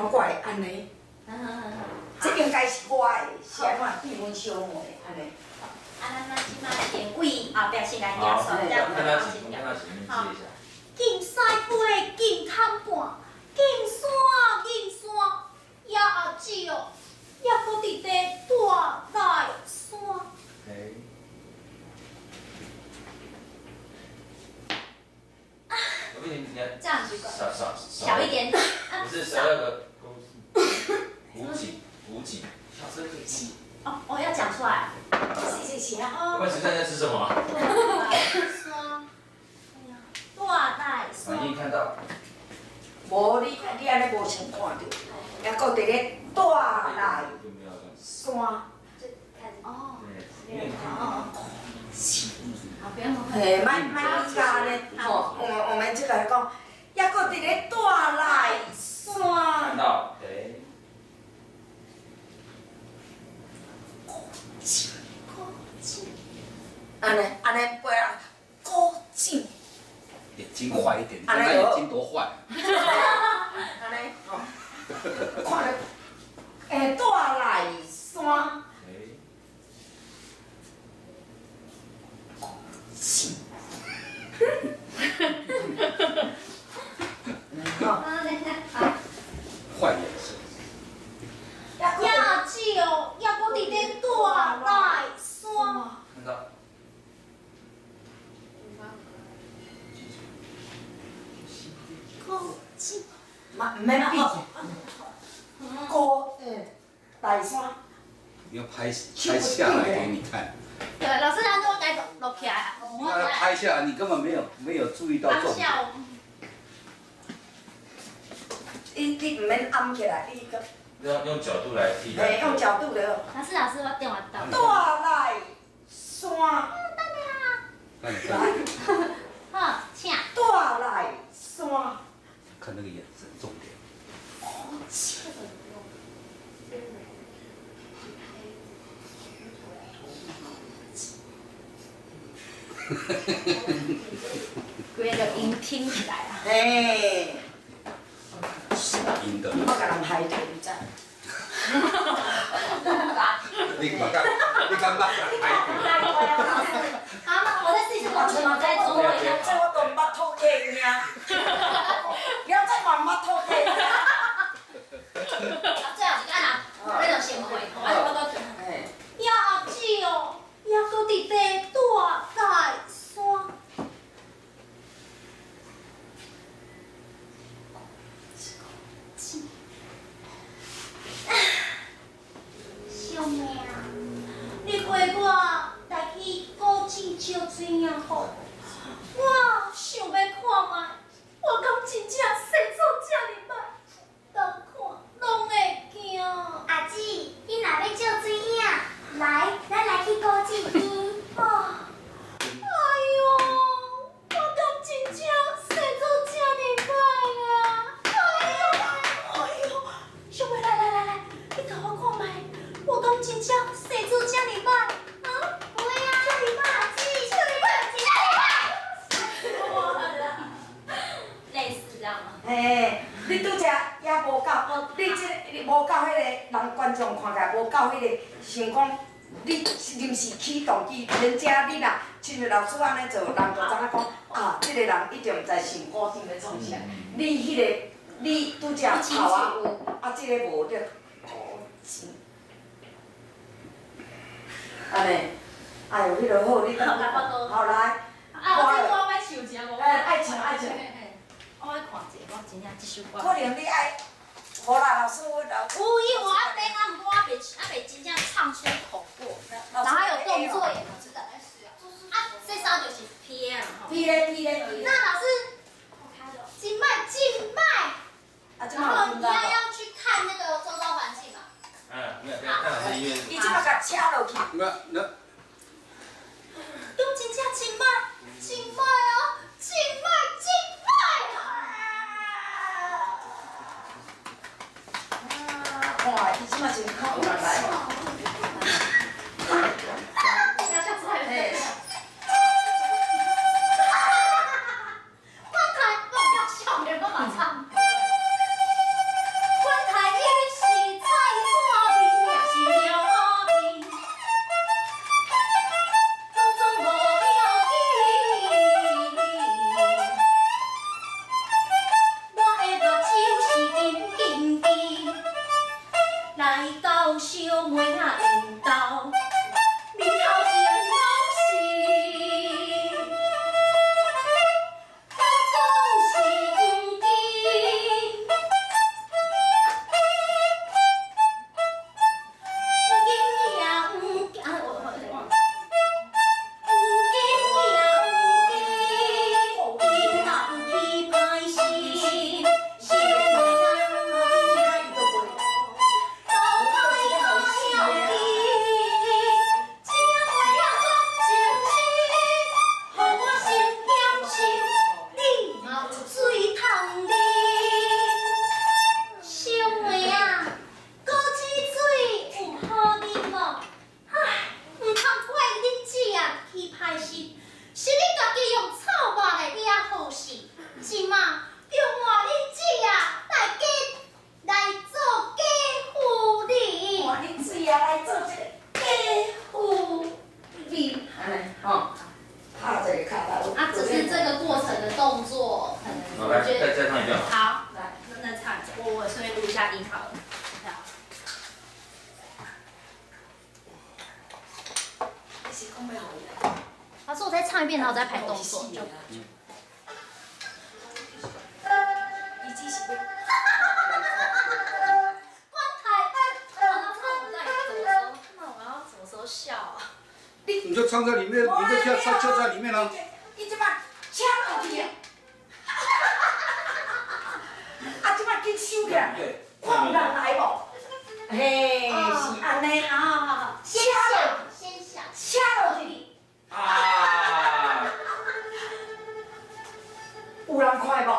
么我会安尼？这应该是我的，是安怎对阮小妹安尼？咱即摆电位后壁先来念好，数，跟再他几，跟他几，你接一下。金西飞，金滩半，金山银山，也后只哦，也搁伫地大大山。哎。我给你，这样子小一点。不是12个勾字，五几，小声一点。哦，我要讲出来。是啊。问实在在吃什么？山，大大山。反应看到。无你安尼无像看到，也搁伫咧大来山。哦。好，嘿，莫你加安尼，吼，我们这个讲，也搁伫咧大来山。看到，对。安尼背啊，高进。眼睛坏一点，你看他眼睛多坏。安尼，吼，看着，大来山。坏眼神。也只哦，也搁伫咧大大山。看到。高进。唔免比，高大山。你要拍下来给你看。对，老师，咱都该录起来。那拍下来，你根本没有注意到重点。你唔免按起来，你个。用角度来替代。用角度的。老师，我电话到。大来山。那你看。好，请。大来山。看那个眼神重点。规个音听起来啊。嘿。阴的。我甲人害着，你知？你敢把人害着？好，我再试一次，我再做一下。这我都捌吐气尔。了再嘛捌吐气。最后一间啊，你就先回，我都。也后只哦，也搁伫地大大山。小妹啊，你陪我来去古井烧水也好，我想要看卖，我敢真正生做遮尔歹，当看拢会惊。阿姊，你若要照水影，来，咱来去古井边。哦。哎呦，我敢真正生做遮尔歹啊！哎呦，小妹来，你甲我看卖，我敢真正生做遮尔歹？啊？有啊，遮尔歹，阿姊，遮尔类似这样吗？嘿，你拄则也无够，你这无够迄个人观众看起来无够迄个，想讲你临时起动机，人家你若亲像老师安尼做，人就知影讲啊，这个人一定毋知上古顶咧创啥。你迄个，你拄则头啊有，啊这个无着古井。安尼，哎呦，迄落好，你好来。啊，这我要唱一下无？爱唱。我要看一下，我真正这首歌。可能你爱，无啦，老师我老。有，因为我要等啊，不过我袂真正唱出口过，然后还有动作也不知道。啊，这首就是 P M 吼。P 咧。那老师，静脉。啊，这然后你嘛有听到无？要去看那个周遭环境嘛。没有，看老师音乐。伊即马甲车落去。那。用真正静脉哦，静脉啊！看，伊即马是靠有人来。嘿。观台，不要笑，别帮我唱。观台是你家己用臭话来惹好事，是嘛？中华恁姐啊，来做家妇哩。哇，你水啊来做这个家妇哩，安尼吼，拍这个卡达。啊，只是这个过程的动作，可能好，来，我觉得再唱一遍。好，来，那唱，我顺便录一下音好了。是讲要互伊啦。他说我再唱一遍，然后我再排动作，就。伊只是要。那我要怎么笑啊？你就唱在里面，你就跳在里面了。伊即摆抢落去啊！啊，即摆紧收起来，对，看人来无？嘿，是安尼，好，先想，抢落去。啊，有人看无？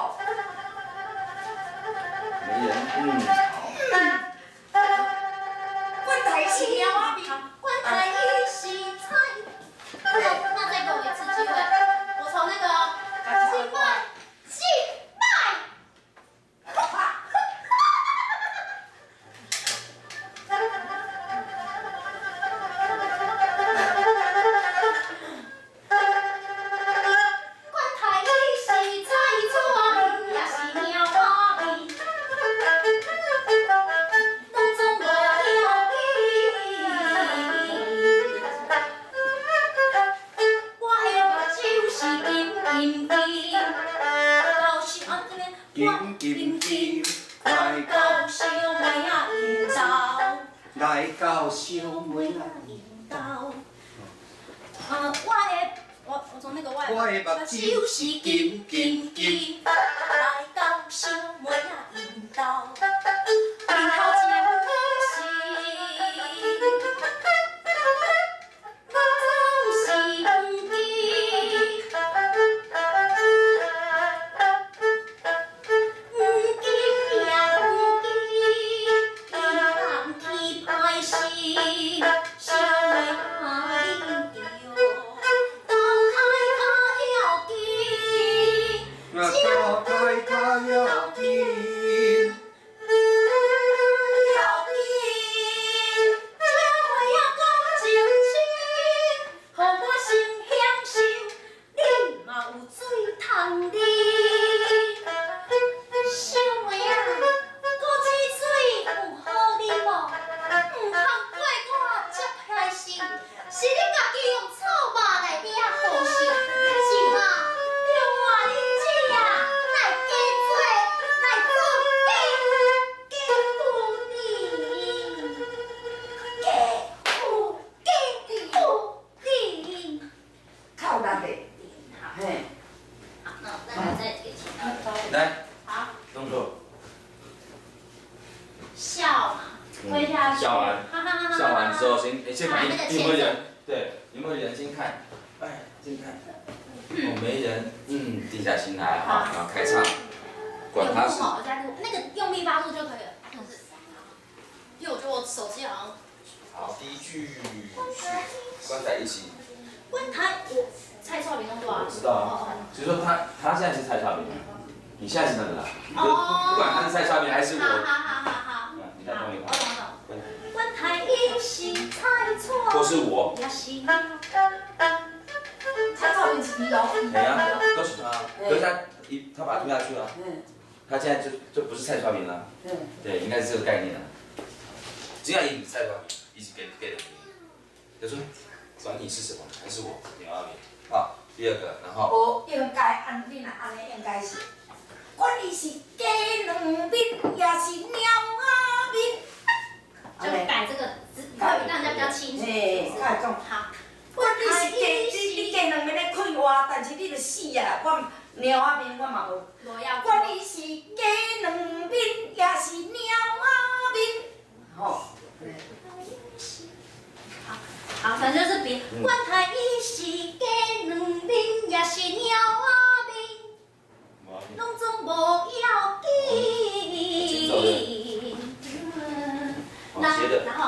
没人，阮台是猫仔面，关台一洗菜。那再给我一次机会，我从那个静脉。来到小妹啊，我从那个外，我的目睭是金金金，来到小妹啊引导，面头前是，总是不记，不记也不记，谈天歹事，小妹啊你着。那到台他要紧。是你家己用臭肉来惹好事，是嘛？中华恁姐啊，来家妇，靠咱的，嘿。好，那我再给钱。来，好，动作，笑嘛，挥下去。笑完，哈哈哈哈笑完之后先看那个有没有人，对，有没有人先看，哎，先看，哦，没人，定下心来哈，然后开唱，管他是。我在录，那个用力发出就可以了，就是。因为我觉得我手机好像。好，第一句是关在一起。关台，我蔡少明动作啊。我知道啊，所以说他现在是蔡少明，你现在是那个啦，不管他是蔡少明还是我，好，你来动一我块，懂。关台一是蔡错。或是我，也是。蔡少明是伊哦。没啊，都是他，可是他把它吞下去了，他现在就不是蔡少明了，对，应该是这个概念了。只要你蔡少明，一直给的，就说管你是什么，还是我牛阿明。好，第二个，然后。无应该安尼啦，安尼应该是，管伊是鸡卵面，也是猫仔面。就改这个字，让人家比较清楚。嘿，甲伊讲，好。管你是鸡，你鸡卵面咧开活，但是你著死啊！我猫仔面我嘛无。我要。管你是鸡卵面，也是猫仔面。吼。好，反正就是别。管他伊是鸡卵面，也是猫仔面，拢总无要紧。然后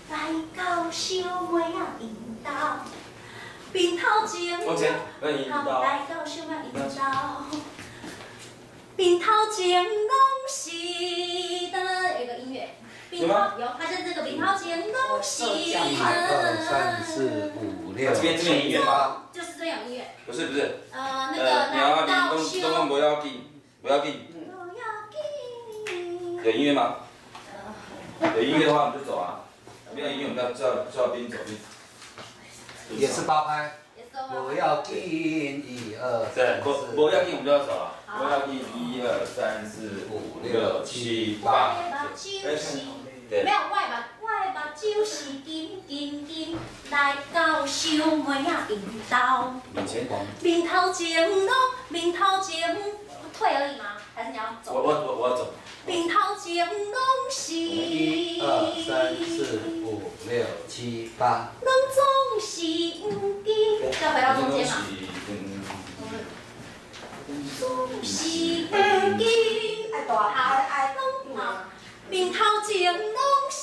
来到小妹仔引导，面头前。往前，那你好，到。来到什么引导？面头前拢是的，有个音乐。面头有，它是这个面头前拢是1、2、3、4、5、6、这边音乐吗？就是这样音乐。不是不是。那个你要难道紧，东不要紧，不要紧。有音乐吗？有音乐的话我们就走啊，没有音乐我们要叫边走边。也是8拍。不要紧，1、2、3。对，不要紧我们就要走了。不要紧，1、2、3、4、5、6、7、8。对。没有我的目睭是金金金，来到小妹仔引导。面前。面头前退而已吗？还是你要走？我要走。面头前拢是。1、2、3、4、5、6、7、8。拢总是不记，再回到中间嘛。总是不记，爱大爱拢好，面头前拢是，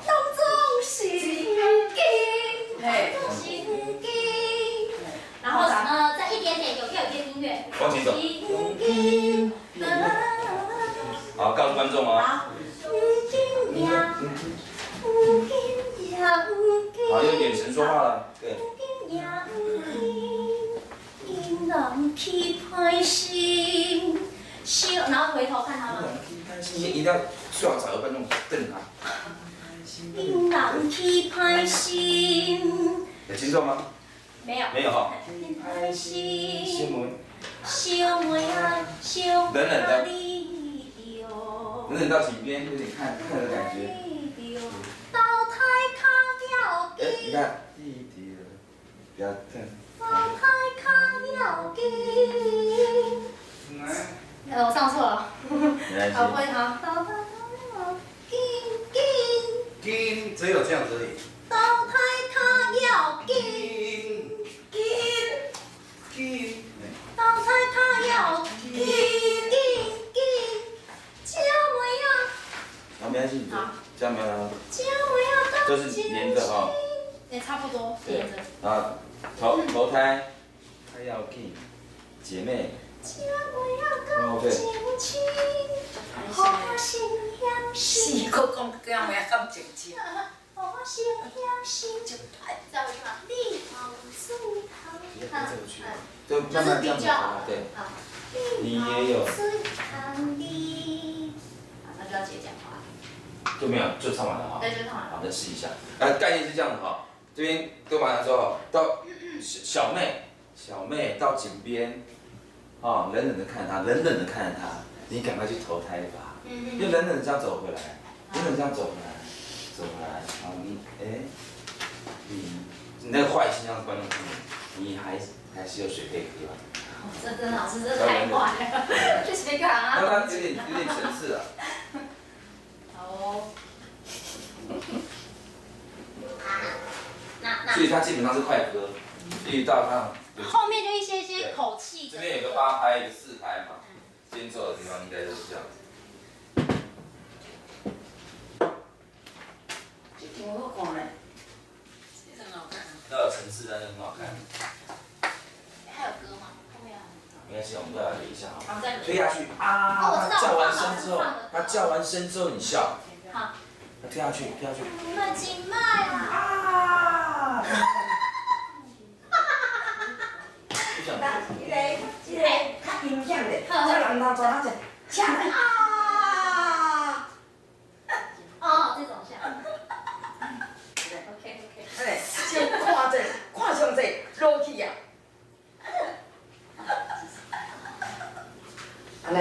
拢总是不记，总是不记。然后再一点点，要有一点音乐。往前走。好，告诉观众啊。好，用眼神说话了，对。然后回头看他们。一定要最好找个观众瞪他。有轻重吗？没有。没有哈。冷冷的。冷冷到颈边，有点看的感觉。你看，弟弟了，不要瞪。我上错了。没好，关系。回头。金只有这样子而已。好，没关系，这样没有。都是连着哈。也差不多，连着。啊，头胎，还要紧，姐妹。哦对。是，佫讲话咁正经。再回去吗？就慢慢这样子啊，对。你也有。那就要直接讲话。就没有，就唱完了哈。对，就唱完了。好，再试一下。概念是这样的哈，这边歌完了之后，到小妹到井边，冷冷的看她，冷冷的看着她，你赶快去投胎吧。就冷冷的这样走回来，冷冷这样走回来，然后你那个坏心让观众看见，你还是有水可以喝。这真的老师真的太坏了，去随便啊。那它有点层次啊。好。所以它基本上是快歌，所以到它后面就一些口气。这边有个8拍，一个4拍嘛，间奏的地方应该就是这样子。这挺好看的。这很好看。要有层次，但是很好看。还有歌吗？后面没关系，我们再来理一下哈。好，再推下去啊！哦我知道他叫完声之后，他叫完声之后你笑。好。他推下去，推下去。那紧卖啊！就这样。这个较阴险的，这人当做他就呛啊！哦，这种像。OK。哎，先看这，看上这，落去啊！安尼，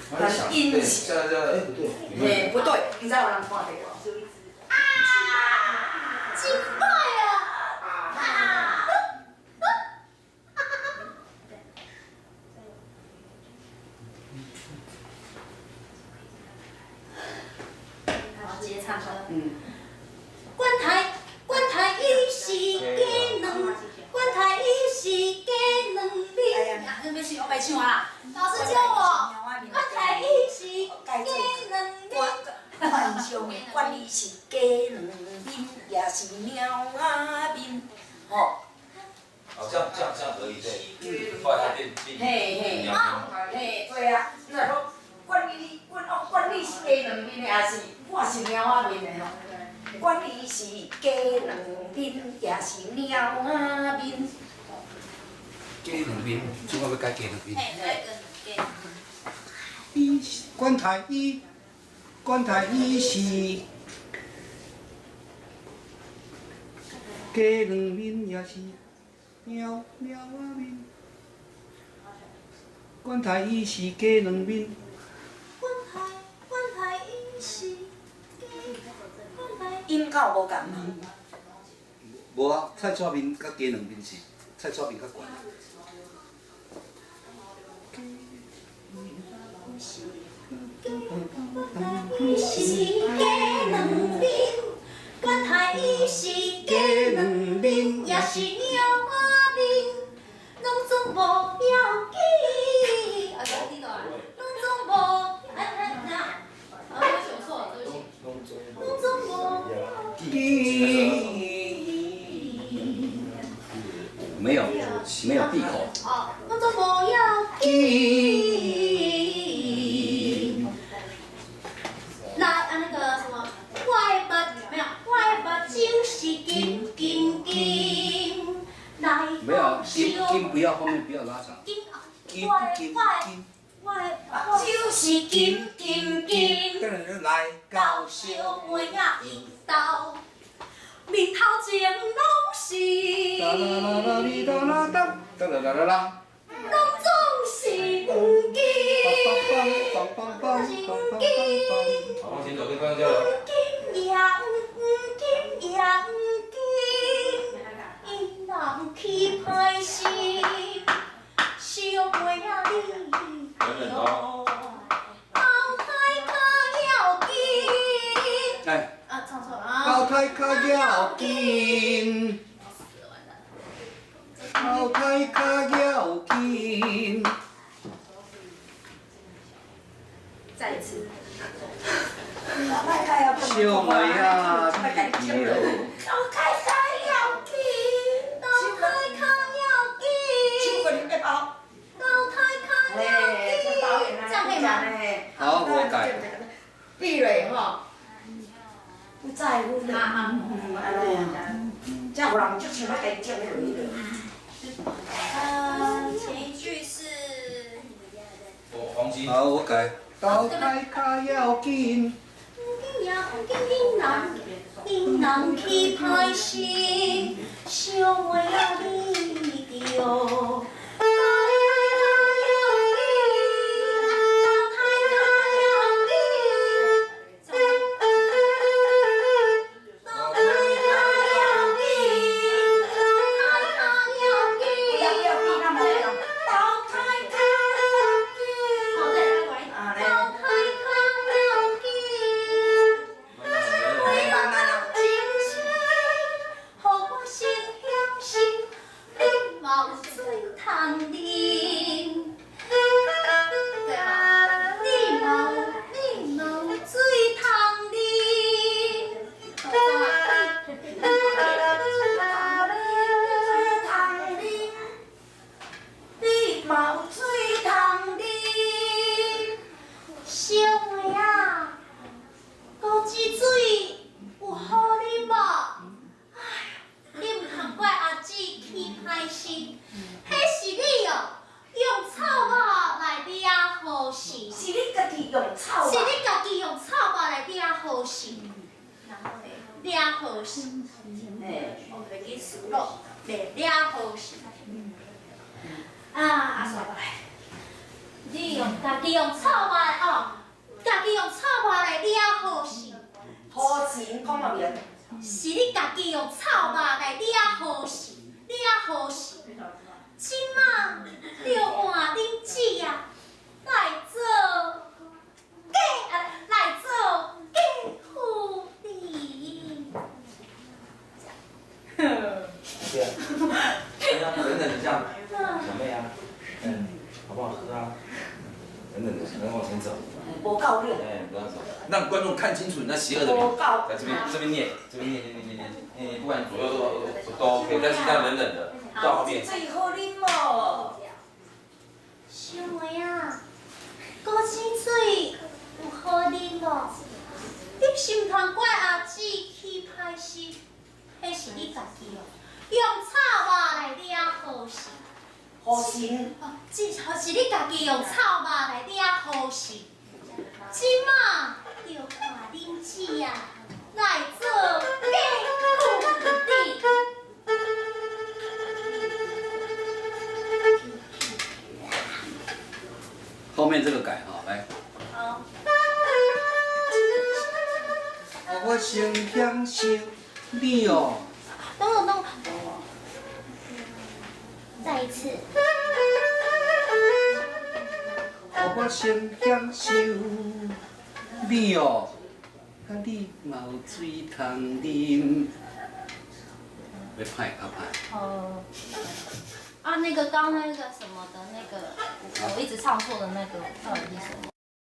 很阴险。哎不对。嘿，不对，你知有人看到无？紧卖啊！好，直接唱歌。棺材伊是鸡卵，棺材伊是鸡卵面。没唱，我没唱啦。老师教我。棺材伊是鸡卵面。幻想的管你是鸡卵面，也是猫仔面。吼，哦，这样合理对。后来他变嘿娘嘿，对啊，你若讲管你是鸡两面的，还是我是猫仔面的吼？管你是鸡两面，也是猫仔面。鸡两面，怎我要改鸡两面？嘿，来跟给。伊管他伊是鸡两面，也是猫仔面。管他伊是鸡两面。管他伊是鸡，管他。音较无共嘛。无啊，菜纸面甲鸡两面是菜纸面较悬。伊是鸡两面，管他伊是鸡两面，也是猫仔面，拢总无要紧。啊，讲你倒来，拢总无，对不起，我错了，对不起。拢总无要紧。没有闭口。哦，拢总无要紧。来，那个什么，我的目没有，我的目睭是金金金，来没有讲金不要后面不要拉长。金啊，金我的金金。我的目睭是金金金，来到小妹仔引导，面头前拢是，啦啦啦啦哩啦啦当，当啦啦啦啦。拢总是黄金。梆梆梆梆梆梆梆梆。往前走，跟观众交流。金呀金呀金，因人去歹势，小妹仔你哟，高抬脚要紧。哎，唱错了啊！高抬脚要紧，高抬脚要紧。再一次。小妹啊，你哟，高抬脚要紧，高抬脚要紧，手个你一包。高抬脚要紧，这样可以吗？好，我改。闭嘞吼，不在乎的。安尼啊，这样有人就想要给接落去了。前一句是。黄金。好，我改。高抬脚要紧。因人去歹势，小妹仔你着。是你家己用臭肉来惹好事，惹好事。即马就换恁姊啊来做来做嫁夫人。对啊。哎呀，等等，你这样，小妹啊，好不好喝啊？等等的，来往前走。无够热。哎，不要走，让观众看清楚你那邪恶的脸。在这边念，不管左右都 OK， 但是要冷冷的，到后面。水好啉无？小妹啊，古井水有好啉无？你心通怪阿姊去歹心，迄是你家己哦。用草肉来惹好事。好心。哦，这是你家己用草肉来惹好事。即马就看恁姊啊来做假富的。后面这个改哈，来。好。我先享受你哦。等我。再一次。我先享受你哦，啊你嘛有水通啉。要拍较拍。哦。啊，那个刚那个什么的那个，我一直唱错的那个到底是什么？